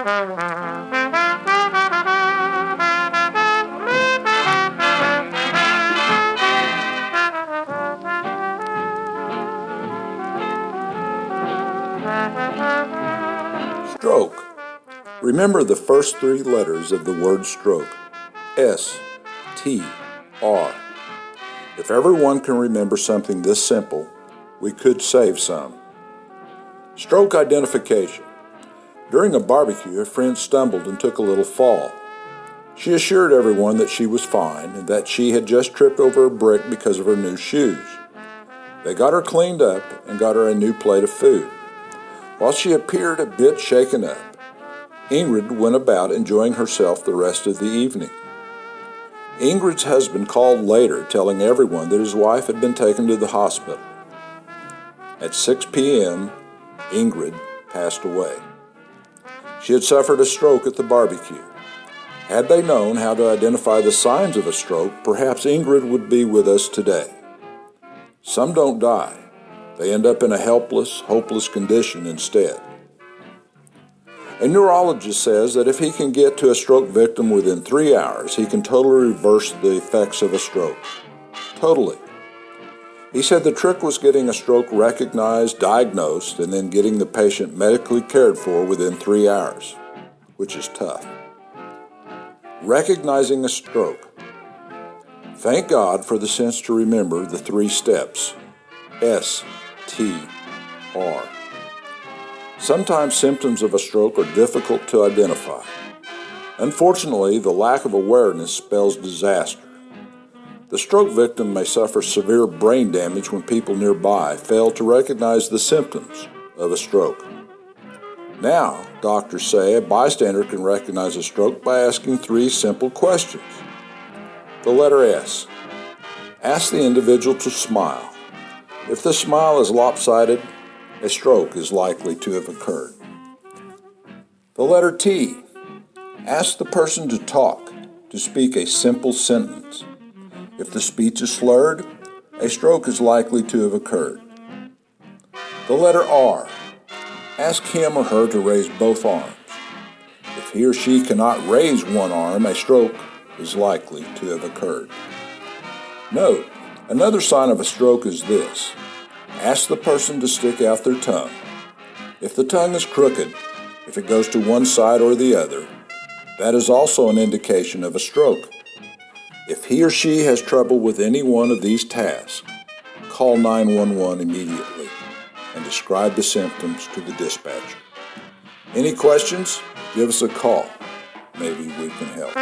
Stroke. Remember the first three letters of the word stroke. S.T.R. If everyone can remember something this simple, we could save some. Stroke identification. During a barbecue, a friend stumbled and took a little fall. She assured everyone that she was fine and that she had just tripped over a brick because of her new shoes. They got her cleaned up and got her a new plate of food. While she appeared a bit shaken up, Ingrid went about enjoying herself the rest of the evening. Ingrid's husband called later, telling everyone that his wife had been taken to the hospital. At 6 p.m., Ingrid passed away. She had suffered a stroke at the barbecue. Had they known how to identify the signs of a stroke, perhaps Ingrid would be with us today. Some don't die. They end up in a helpless, hopeless condition instead. A neurologist says that if he can get to a stroke victim within 3 hours, he can totally reverse the effects of a stroke. Totally. He said the trick was getting a stroke recognized, diagnosed, and then getting the patient medically cared for within 3 hours, which is tough. Recognizing a stroke. Thank God for the sense to remember the 3 steps. S.T.R. Sometimes symptoms of a stroke are difficult to identify. Unfortunately, the lack of awareness spells disaster. The stroke victim may suffer severe brain damage when people nearby fail to recognize the symptoms of a stroke. Now, doctors say a bystander can recognize a stroke by asking 3 simple questions. The letter S. Ask the individual to smile. If the smile is lopsided, a stroke is likely to have occurred. The letter T. Ask the person to talk, to speak a simple sentence. If the speech is slurred, a stroke is likely to have occurred. The letter R. Ask him or her to raise both arms. If he or she cannot raise one arm, a stroke is likely to have occurred. Note, another sign of a stroke is this. Ask the person to stick out their tongue. If the tongue is crooked, if it goes to one side or the other, that is also an indication of a stroke. If he or she has trouble with any one of these tasks, call 911 immediately and describe the symptoms to the dispatcher. Any questions? Give us a call. Maybe we can help.